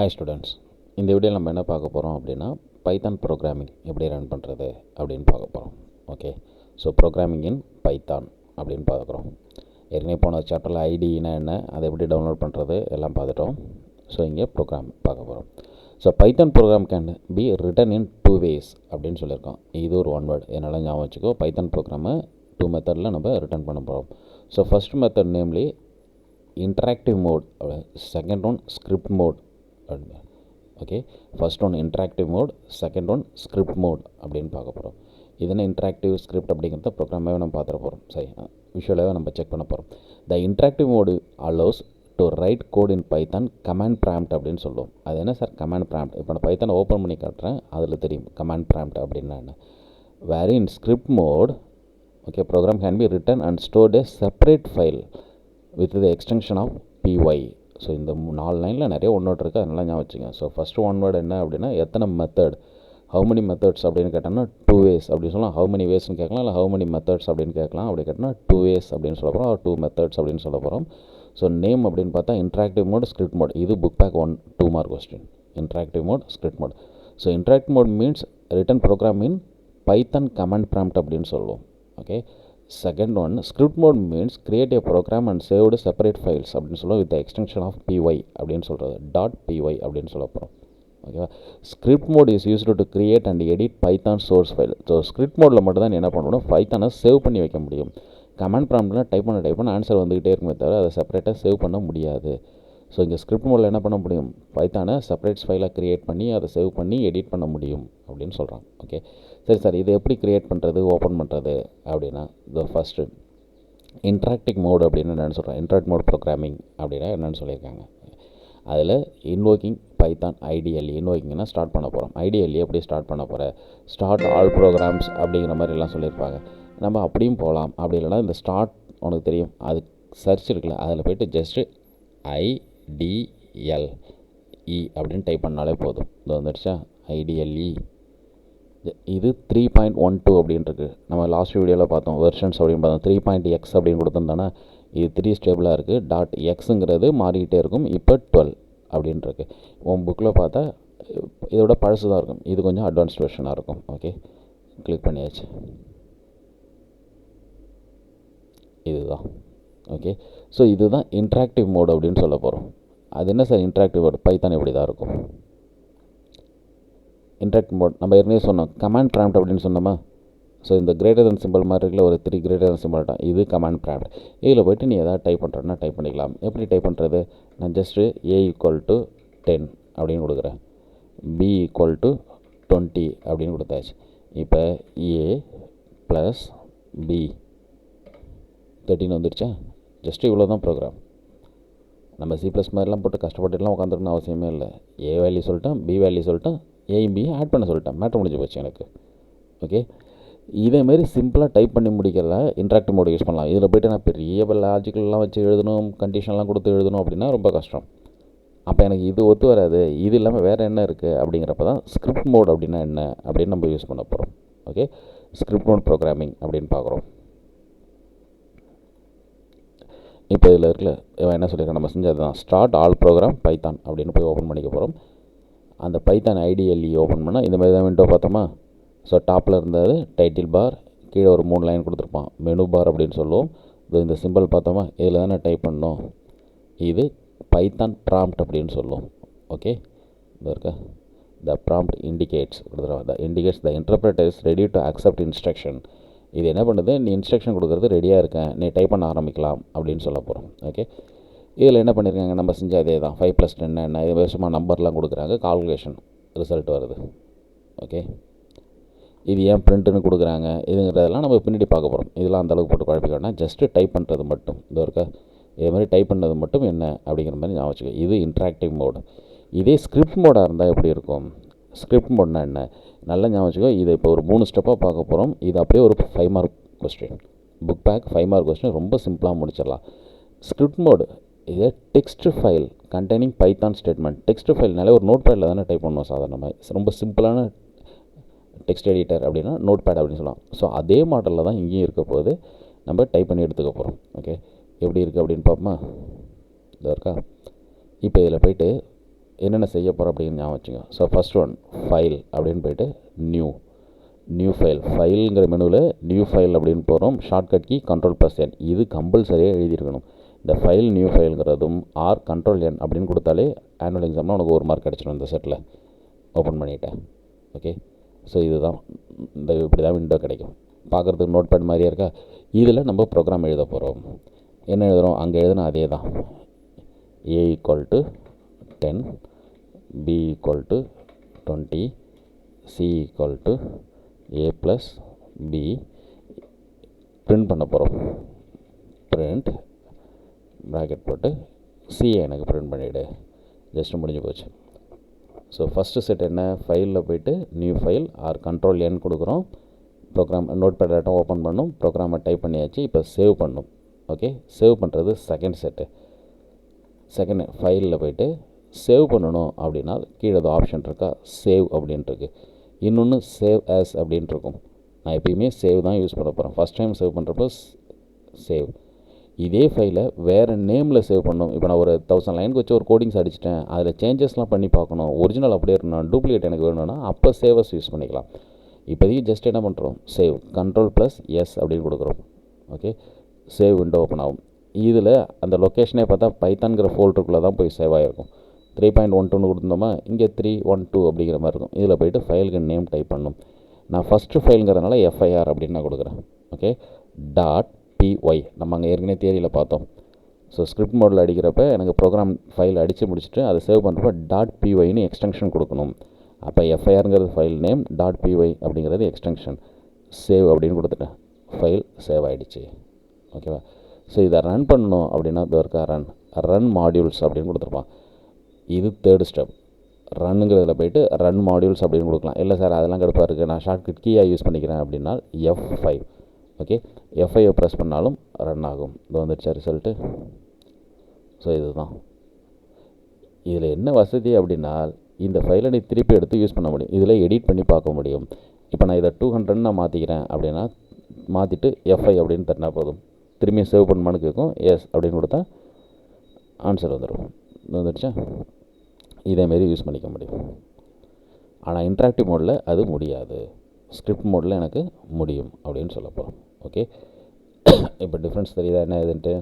Hi students, இந்த வீடியோவில் நம்ம என்ன பார்க்க போகிறோம் அப்படின்னா பைத்தான் ப்ரோக்ராமிங் எப்படி ரன் பண்ணுறது அப்படின்னு பார்க்க போகிறோம். ஓகே, ஸோ ப்ரோக்ராமிங் இன் பைத்தான் அப்படின்னு பார்க்குறோம். ஏற்கனவே போன சாப்டரில் ஐடினா என்ன, அதை எப்படி டவுன்லோட் பண்ணுறது எல்லாம் பார்த்துட்டோம். ஸோ இங்கே ப்ரோக்ராம் பார்க்க போகிறோம். So python program can be written in 2 ways அப்படின்னு சொல்லியிருக்கோம். இது ஒரு ஒன் வேர்டு என்னால் ஞாபகம் வச்சுக்கோ. பைத்தான் ப்ரோக்ராமை 2 மெத்தடில் நம்ம ரிட்டன் பண்ண போகிறோம். So first method namely interactive mode, second one script mode. Okay, first one interactive mode, second one script mode அப்படின்னு பார்க்க போகிறோம். இதுனா இன்ட்ராக்டிவ் ஸ்கிரிப்ட் அப்படிங்கிறத ப்ரோக்ராமாகவே நம்ம பார்த்துட போகிறோம். சரி, விஷுவலாகவே நம்ம செக் பண்ண போகிறோம். The interactive mode allows to write code in Python command prompt அப்படின்னு சொல்லுவோம். அது என்ன சார் கமாண்ட் ப்ராம்ப்ட்? இப்போ நான் பைத்தானை ஓப்பன் பண்ணி காட்டுறேன், அதில் தெரியும் கமாண்ட் ப்ராம்ப்ட் அப்படின்னா என்ன. Where in script mode, okay, program can be written and stored a separate file with the extension of py. So இந்த 4 லைனில் நிறைய ஒன் வேர்ட் இருக்குது, அதனால ஞாபகம் வச்சுங்க. ஸோ ஃபஸ்ட்டு ஒன் வேர்டு என்ன அப்படின்னா எத்தனை மெத்தட், ஹவு மெனி மெத்தட்ஸ் அப்படின்னு கேட்டோம்னா 2 ways அப்படின்னு சொல்லலாம். ஹவு மெனி வேஸ்ன்னு கேட்கலாம், இல்லை ஹவு மெனி மெத்தட்ஸ் அப்படின்னு கேட்கலாம். அப்படி கேட்டோம்னா 2 ways அப்படின்னு சொல்ல போகிறோம், 2 மெத்தட்ஸ் அப்படின்னு சொல்ல போகிறோம். ஸோ நேம் அப்படின்னு பார்த்தா இன்ட்ராக்டிவ் மோட், ஸ்கிரிப்ட் மோட். இது book back 2 mark question. Interactive mode, script mode. So interactive mode means written program in Python command prompt அப்படின்னு சொல்லுவோம். Okay, second one script mode means create a program and saved separate files அப்படின்னு சொல்லுவோம் with extension of py அப்படின்னு சொல்கிறது. .py அப்படின்னு சொல்ல போகிறோம். ஓகேவா. Script mode is used to create and edit python source file. So script மோடில் மட்டும் தான் என்ன பண்ணணும், பைத்தானை சேவ் பண்ணி வைக்க முடியும். கமாண்ட் ப்ராம்ப்ட்லாம் டைப் பண்ண ஆன்சர் வந்துக்கிட்டே இருக்குமே தவிர அதை செப்பரேட்டாக சேவ் பண்ண முடியாது. ஸோ இங்கே ஸ்கிரிப்ட் மோடில் என்ன பண்ண முடியும், பைத்தானை செப்பரேட்ஸ் ஃபைலாக க்ரியேட் பண்ணி அதை சேவ் பண்ணி எடிட் பண்ண முடியும் அப்படின்னு சொல்கிறாங்க. ஓகே, சரி சார், இதை எப்படி க்ரியேட் பண்ணுறது, ஓப்பன் பண்ணுறது அப்படின்னா இந்த ஃபஸ்ட்டு இன்ட்ராக்டிவ் மோட் அப்படின்னு என்னென்னு சொல்கிறேன். இன்ட்ராக்ட் மோட் ப்ரோக்ராமிங் அப்படின்னா என்னென்னு சொல்லியிருக்காங்க. அதில் இன்வோக்கிங் பைத்தான் ஐடிஎல்இ. இன்வோக்கிங்னா ஸ்டார்ட் பண்ண போகிறோம். ஐடிஎல்இ எப்படி ஸ்டார்ட் பண்ண போகிறேன், ஸ்டார்ட் ஆல் ப்ரோக்ராம்ஸ் அப்படிங்கிற மாதிரிலாம் சொல்லியிருப்பாங்க. நம்ம அப்படியும் போகலாம். அப்படி இல்லைனா இந்த ஸ்டார்ட் உனக்கு தெரியும், அது சர்ச் இருக்குல்ல, அதில் போய்ட்டு ஜஸ்ட்டு IDLE அப்படின்னு டைப் பண்ணாலே போதும். இது வந்துடுச்சா, IDLE. இது 3.12 அப்படின்ட்டுருக்கு. நம்ம லாஸ்ட் வீடியோவில் பார்த்தோம் வெர்ஷன்ஸ் அப்படின்னு பார்த்தோம். 3.x அப்படின்னு கொடுத்துருந்தோன்னா இது 3 ஸ்டேபிளாக இருக்குது. .xங்கிறது மாறிக்கிட்டே இருக்கும். இப்போ 12 அப்படின்ட்டுருக்கு. உன் புக்கில் பார்த்தா இதோட பழசு தான் இருக்கும், இது கொஞ்சம் அட்வான்ஸ்ட் வெர்ஷனாக இருக்கும். ஓகே, கிளிக் பண்ணியாச்சு. இதுதான். ஓகே, ஸோ இதுதான் இன்ட்ராக்டிவ் மோட் அப்படின்னு சொல்ல போகிறோம். அது என்ன சார் இன்ட்ராக்டிவ் மோட், பைத்தான் இப்படி தான் இருக்கும். இன்ட்ராக்டிவ் மோட் நம்ம ஏற்கனவே சொன்னோம், கமாண்ட் ப்ராம்ப்ட் அப்படின்னு சொன்னோமா. ஸோ இந்த கிரேட்டர் தன் சிம்பிள் மாதிரி இருக்குல்ல, ஒரு 3 கிரேட்டர் தன் சிம்பிள் தான், இது கமாண்ட் ப்ராம்ப்ட். இதில் போய்ட்டு நீ எதாவது டைப் பண்ணுறேன்னா டைப் பண்ணிக்கலாம். எப்படி டைப் பண்ணுறது, நான் ஜஸ்ட்டு A = 10 அப்படின்னு கொடுக்குறேன், B = 20 அப்படின்னு கொடுத்தாச்சு. இப்போ A + B 13 வந்துடுச்சா. ஜஸ்ட்டு இவ்வளோ தான் ப்ரோக்ராம். நம்ம C+ மாதிரிலாம் போட்டு கஷ்டப்பட்டுலாம் உட்காந்துருக்கணும் அவசியமே இல்லை. A வேல்யூ சொல்லிட்டேன், B வேல்யூ சொல்லிட்டேன், A B ஆட் பண்ண சொல்லிட்டேன், மேட்ரு முடிஞ்சு போச்சு எனக்கு. ஓகே, இதேமாரி சிம்பிளாக டைப் பண்ணி முடிக்கல இன்ட்ராக்டிவ் மோடு யூஸ் பண்ணலாம். இதில் போய்ட்டு நான் பெரிய லாஜிக்கல்லாம் வச்சு எழுதணும், கண்டிஷன்லாம் கொடுத்து எழுதணும் அப்படின்னா ரொம்ப கஷ்டம். அப்போ எனக்கு இது ஒத்து வராது. இது இல்லாமல் வேறு என்ன இருக்குது அப்படிங்கிறப்ப தான் ஸ்கிரிப்ட் மோட் அப்படின்னா என்ன அப்படின்னு நம்ம யூஸ் பண்ண போகிறோம். ஓகே, ஸ்கிரிப்ட் மோட் ப்ரோக்ராமிங் அப்படின்னு பார்க்குறோம். இப்போ இதில் இருக்குல்ல, என்ன சொல்லியிருக்கேன், நம்ம செஞ்சது தான் ஸ்டார்ட் ஆல் ப்ரோக்ராம் பைத்தான் அப்படின்னு போய் ஓப்பன் பண்ணிக்க போகிறோம். அந்த பைத்தான் IDLE ஓப்பன் பண்ணால் இந்த மாதிரி தான் விண்டோ பார்த்தோமா. ஸோ டாப்பில் இருந்தது டைட்டில் பார், கீழே ஒரு 3 லைன் கொடுத்துருப்பான், மெனு பார் அப்படின்னு சொல்லுவோம். இந்த சிம்பிள் பார்த்தோமா, இதில் தானே டைப் பண்ணணும். இது பைத்தான் ப்ராம்ப்ட் அப்படின்னு சொல்லுவோம். ஓகே, இது இருக்கா, த ப்ராம்ப்ட் இண்டிகேட்ஸ் கொடுத்துருவாங்க. The indicates the interpreter is ready to accept instruction. இது என்ன பண்ணுது, நீ இன்ஸ்ட்ரக்ஷன் கொடுக்குறது ரெடியாக இருக்கேன், நீ டைப் பண்ண ஆரம்பிக்கலாம் அப்படின்னு சொல்ல போகிறோம். ஓகே, இதில் என்ன பண்ணியிருக்காங்க, நம்ம செஞ்ச அதே தான். 5 + 10 என்ன, இது வருஷமாக நம்பர்லாம் கொடுக்குறாங்க, கால்குலேஷன் ரிசல்ட் வருது. ஓகே, இது ஏன் பிரிண்ட்டுன்னு கொடுக்குறாங்க, இதுங்கிறதெல்லாம் நம்ம பின்னாடி பார்க்க போகிறோம். இதெல்லாம் அந்தளவுக்கு போட்டு குழப்பிக்கோன்னா, ஜஸ்ட்டு டைப் பண்ணுறது மட்டும். இது இருக்கா, இதே மாதிரி டைப் பண்ணது மட்டும் என்ன அப்படிங்கிற மாதிரி ஞாபகம் வச்சுக்கோ. இது இன்ட்ராக்டிவ் மோடு. இதே ஸ்கிரிப்ட் மோடாக இருந்தால் எப்படி இருக்கும், ஸ்கிரிப்ட் மோட்னா என்ன நல்லா ஞாபகம் வச்சுக்கோ. இதை இப்போ ஒரு 3 ஸ்டெப்பாக பார்க்க போகிறோம். இது அப்படியே ஒரு 5 mark question, book back 5 mark question, ரொம்ப சிம்பிளாக முடிச்சிடலாம். ஸ்கிரிப்ட் மோடு இது text file containing Python statement. Text ஃபைல்னாலே ஒரு நோட் பேடில் தானே டைப் பண்ணுவோம் சாதாரணமாக. ரொம்ப சிம்பிளான டெக்ஸ்ட் எடிட்டர் அப்படின்னா நோட் பேட் அப்படின்னு சொல்லலாம். ஸோ அதே மாடலில் தான் இங்கேயும் இருக்க போது நம்ம டைப் பண்ணி எடுத்துக்க போகிறோம். ஓகே, எப்படி இருக்குது அப்படின்னு பார்ப்போமா. இது இருக்கா. இப்போ இதில் போய்ட்டு என்னென்ன செய்ய போகிறோம் அப்படின்னு ஞாபகம் வச்சுங்க. ஸோ ஃபஸ்ட் ஒன் ஃபைல் அப்படின்னு போய்ட்டு நியூ ஃபைலுங்கிற மெனுவில் நியூ ஃபைல் அப்படின்னு போகிறோம். Shortcut key Ctrl+N. இது கம்பல்சரியாக எழுதியிருக்கணும். இந்த ஃபைல் நியூ ஃபைலுங்கிறதும் Ctrl+N அப்படின்னு கொடுத்தாலே ஆனுவல் எக்ஸாமில் உனக்கு 1 மார்க் கிடச்சிடும். இந்த செட்டில் ஓப்பன் பண்ணிவிட்டேன். ஓகே, ஸோ இதுதான் இப்படி தான் விண்டோ கிடைக்கும். பார்க்குறதுக்கு நோட் பேட் மாதிரியே இருக்கா. இதில் நம்ம ப்ரோக்ராம் எழுத போகிறோம். என்ன எழுதுகிறோம், அங்கே எழுதுனா அதே தான். A = 10, B = 20, C = A + B. Print பண்ண போகிறோம். பிரிண்ட் ப்ராக்கெட் போட்டு சியை எனக்கு பிரிண்ட் பண்ணிவிடு. ஜஸ்ட்டு முடிஞ்சு போச்சு. ஸோ ஃபஸ்ட்டு செட் என்ன, ஃபைலில் போய்ட்டு நியூ ஃபைல் Ctrl+N கொடுக்குறோம். Program notepad data open பண்ணும். ப்ரோக்ராமை டைப் பண்ணியாச்சு. இப்போ சேவ் பண்ணும். ஓகே, சேவ் பண்ணுறது செகண்ட் செட்டு. செகண்ட் ஃபைலில் போய்ட்டு சேவ் பண்ணணும் அப்படின்னா கீழே ஆப்ஷன் இருக்கா, சேவ் அப்படின்ட்டுருக்கு. இன்னொன்று சேவ் ஆஸ் அப்படின்ட்டுருக்கும். நான் எப்பயுமே சேவ் தான் யூஸ் பண்ண போகிறேன். ஃபஸ்ட் டைம் சேவ் பண்ணுறப்போ சேவ். இதே ஃபைலை வேறு நேமில் சேவ் பண்ணணும். இப்போ நான் ஒரு 1000 லைனுக்கு வச்சு ஒரு கோடிங்ஸ் அடிச்சிட்டேன், அதில் சேஞ்சஸ்லாம் பண்ணி பார்க்கணும், ஒரிஜினல் அப்படியே இருக்கணும், டூப்ளிகேட் எனக்கு வேணும்னா அப்போ சேவஸ் யூஸ் பண்ணிக்கலாம். இப்போதைக்கு ஜஸ்ட் என்ன பண்ணுறோம், சேவ் Ctrl+S அப்படின்னு கொடுக்குறோம். ஓகே, சேவ் விண்டோ ஓப்பன் ஆகும். இதில் அந்த லொக்கேஷனே பார்த்தா பைத்தான்கிற ஃபோல்டருக்குள்ளே தான் போய் சேவ் ஆகிருக்கும். 3.12 கொடுத்துருந்தோமா, இங்கே 312 அப்படிங்கிற மாதிரி இருக்கும். இதில் போய்ட்டு ஃபைலுக்கு நேம் டைப் பண்ணணும். நான் ஃபஸ்ட்டு ஃபைலுங்கிறதுனால FIR அப்படின்னு நான் கொடுக்குறேன். ஓகே, .py நம்ம அங்கே ஏற்கனவே தியரியில் பார்த்தோம். ஸோ ஸ்கிரிப்ட் மோடில் அடிக்கிறப்ப எனக்கு ப்ரோக்ராம் ஃபைல் அடித்து முடிச்சுட்டு அதை சேவ் பண்ணுறப்ப .pyன்னு எக்ஸ்டென்ஷன் கொடுக்கணும். அப்போ FIRங்கிறது ஃபைல் நேம், .py அப்படிங்கிறது எக்ஸ்டென்ஷன். சேவ் அப்படின்னு கொடுத்துட்டேன். ஃபைல் சேவ் ஆகிடுச்சு. ஓகேவா. ஸோ இதை ரன் பண்ணணும் அப்படின்னா இதற்கு ரன் மாடியூல்ஸ் அப்படின்னு கொடுத்துருப்பான். இது தேர்டு ஸ்டெப். ரன்னுங்கிறதுல போய்ட்டு ரன் மாடியூல்ஸ் அப்படின்னு கொடுக்கலாம். இல்லை சார் அதெல்லாம் கடுப்பாக இருக்குது, நான் ஷார்ட்கட் கீயாக யூஸ் பண்ணிக்கிறேன் அப்படின்னா F5. ஓகே, F5 ப்ரெஸ் பண்ணாலும் ரன் ஆகும். இது வந்துடுச்சா ரிசல்ட்டு. ஸோ இதுதான். இதில் என்ன வசதி அப்படின்னா இந்த ஃபைலை நீ திருப்பி எடுத்து யூஸ் பண்ண முடியும். இதில் எடிட் பண்ணி பார்க்க முடியும். இப்போ நான் இதை 200 நான் மாற்றிக்கிறேன் அப்படின்னா மாற்றிட்டு F5 அப்படின்னு தட்டினா போதும். திரும்பி சேவ் பண்ணுமான்னு கேட்கும். எஸ் அப்படின்னு கொடுத்தா ஆன்சர் வந்துடும். வந்துடுச்சா. இதேமாரி யூஸ் பண்ணிக்க முடியும். ஆனால் இன்ட்ராக்டிவ் மோடில் அது முடியாது. ஸ்கிரிப்ட் மோடில் எனக்கு முடியும் அப்படின்னு சொல்ல போகிறோம். ஓகே, இப்போ டிஃப்ரென்ஸ் தெரியுதா என்ன இதுன்ட்டு.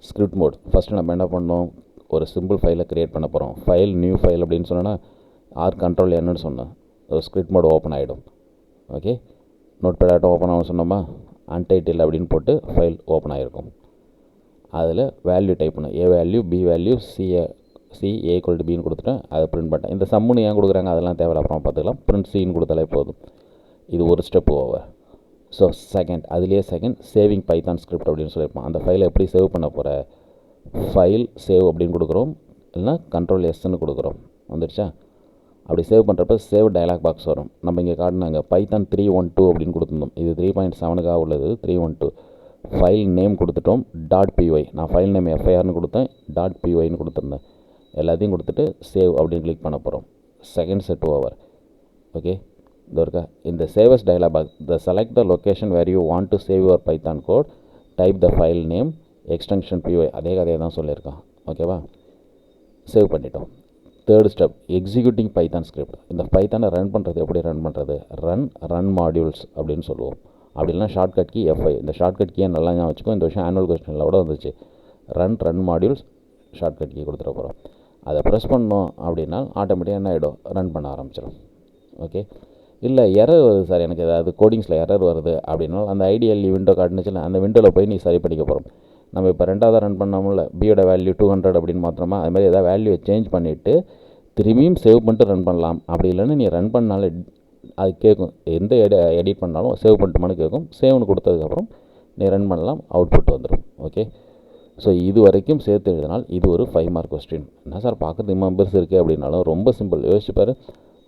ஸ்கிரிப்ட் மோட் ஃபஸ்ட்டு நம்ம என்ன பண்ணோம், ஒரு சிம்பிள் ஃபைலை க்ரியேட் பண்ண போகிறோம். ஃபைல் நியூ ஃபைல் அப்படின்னு சொன்னோன்னா Ctrl+Nன்னு சொன்னேன். ஒரு ஸ்கிரிப்ட் மோட் ஓப்பன் ஆகிடும். ஓகே, நோட் பேட் ஓப்பன் ஆகும் சொன்னோமா, அன்டைட்டில் அப்படின்னு போட்டு ஃபைல் ஓப்பன் ஆகிருக்கும். அதில் வேல்யூ டைப் பண்ணு. A value, B value, C A = Bன்னு கொடுத்துட்டேன். அதை பிரிண்ட் பண்ணிட்டேன். இந்த சம்முன்னு ஏன் கொடுக்குறாங்க அதெல்லாம் தேவையில்ல, அப்புறம் பார்த்துக்கலாம். பிரிண்ட் Cன்னு கொடுத்தாலே போதும். இது ஒரு ஸ்டெப் ஓவர். ஸோ செகண்ட், அதுலேயே செகண்ட் சேவிங் பைத்தான் ஸ்கிரிப்ட் அப்படின்னு சொல்லியிருப்போம். அந்த ஃபைலை எப்படி சேவ் பண்ண போகிற, ஃபைல் சேவ் அப்படின்னு கொடுக்குறோம், இல்லைனா Ctrl+Sன்னு கொடுக்குறோம். வந்துடுச்சா. அப்படி சேவ் பண்ணுறப்ப சேவ் டயலாக் பாக்ஸ் வரும். நம்ம இங்கே காட்டினாங்க பைத்தான் 312 அப்படின்னு கொடுத்துருந்தோம். இது 3.7க்காக உள்ளது 312. ஃபைல் நேம் கொடுத்துட்டோம் .py. நான் ஃபைல் நேம் FIRன்னு கொடுத்தேன், .pyன்னு கொடுத்துருந்தேன். எல்லாத்தையும் கொடுத்துட்டு சேவ் அப்படின்னு கிளிக் பண்ண போகிறோம். Second set over. ஓகே, இது இருக்கா. இந்த saves dialog box, the select the location where you want to save your Python code, type the file name, extension py. அதே கதையை தான் சொல்லியிருக்கான். ஓகேவா, சேவ் பண்ணிட்டோம். Third step, executing Python script. இந்த பைத்தானை ரன் பண்ணுறது எப்படி ரன் பண்ணுறது, ரன் மாடியூல்ஸ் அப்படின்னு சொல்லுவோம். அப்படின்னா ஷார்ட்கட் கீ F5. இந்த ஷார்ட்கட் கீயை நல்லா ஞாபகம் வச்சுக்கோ. இந்த வருஷம் ஆனுவல் கொஸ்டினில் கூட வந்துச்சு. ரன் மாடியூல்ஸ் ஷார்ட்கட் கீ கொடுத்துட போகிறோம். அதை ப்ரெஸ் பண்ணோம் அப்படின்னா ஆட்டோமேட்டிக்காக என்ன ஆகிடும், ரன் பண்ண ஆரம்பிச்சிடும். ஓகே, இல்லை எரர் வருது சார், எனக்கு ஏதாவது கோடிங்ஸில் எரர் வருது அப்படின்னா அந்த ஐடிஎல்இ விண்டோ காட்டுனுச்சுல, அந்த விண்டோவில் போய் நீ சரி பண்ணிக்க போகிறோம். நம்ம இப்போ ரெண்டாவது ரன் பண்ணாமல பியோட வேல்யூ 200 அப்படின்னு மாத்திரமா, அது மாதிரி ஏதாவது வேல்யூவை சேஞ்ச் பண்ணிவிட்டு திரும்பியும் சேவ் பண்ணிட்டு ரன் பண்ணலாம். அப்படி இல்லைன்னா நீ ரன் பண்ணாலே அது கேட்கும், எந்த எடிட் பண்ணாலும் சேவ் பண்ணிட்டுமான்னு கேட்கும். சேவ்னு கொடுத்ததுக்கப்புறம் நீ ரன் பண்ணலாம், அவுட்புட் வந்துடும். ஓகே, ஸோ இது வரைக்கும் சேர்த்து எழுதினால் இது ஒரு 5 மார்க் கொஸ்டின். என்ன சார் பார்க்குறது மெம்பர்ஸ் இருக்குது அப்படின்னாலும் ரொம்ப சிம்பிள். யோசிச்சுப்பார்.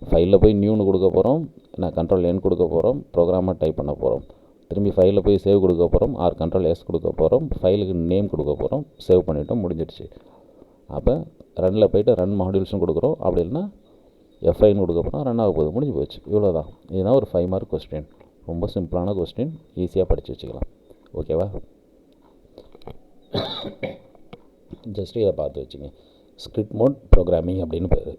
ஃபைலில் போய் நியூன்னு கொடுக்க போகிறோம், நான் Ctrl+N கொடுக்க போகிறோம், ப்ரோக்ராமாக டைப் பண்ண போகிறோம். திரும்பி ஃபைலில் போய் சேவ் கொடுக்க போகிறோம், Ctrl+S கொடுக்க போகிறோம், ஃபைலுக்கு நேம் கொடுக்க போகிறோம், சேவ் பண்ணிவிட்டோம், முடிஞ்சிடுச்சு. அப்போ ரன்னில் போய்ட்டு ரன் மாடியூல்ஸும் கொடுக்குறோம். அப்படி இல்லைனா F5ன்னு கொடுக்க போகிறோம், ரன் ஆக போகுது, முடிஞ்சு போச்சு. இவ்வளோ தான். இதுதான் ஒரு 5 மார்க் கொஸ்டின். ரொம்ப சிம்பிளான கொஸ்டின், ஈஸியாக படித்து வச்சுக்கலாம். ஓகேவா, ஜஸ்ட்டு இதை பார்த்து வச்சுங்க. ஸ்கிரிப்ட் மோட் ப்ரோக்ராமிங் அப்படின்னு பேர்.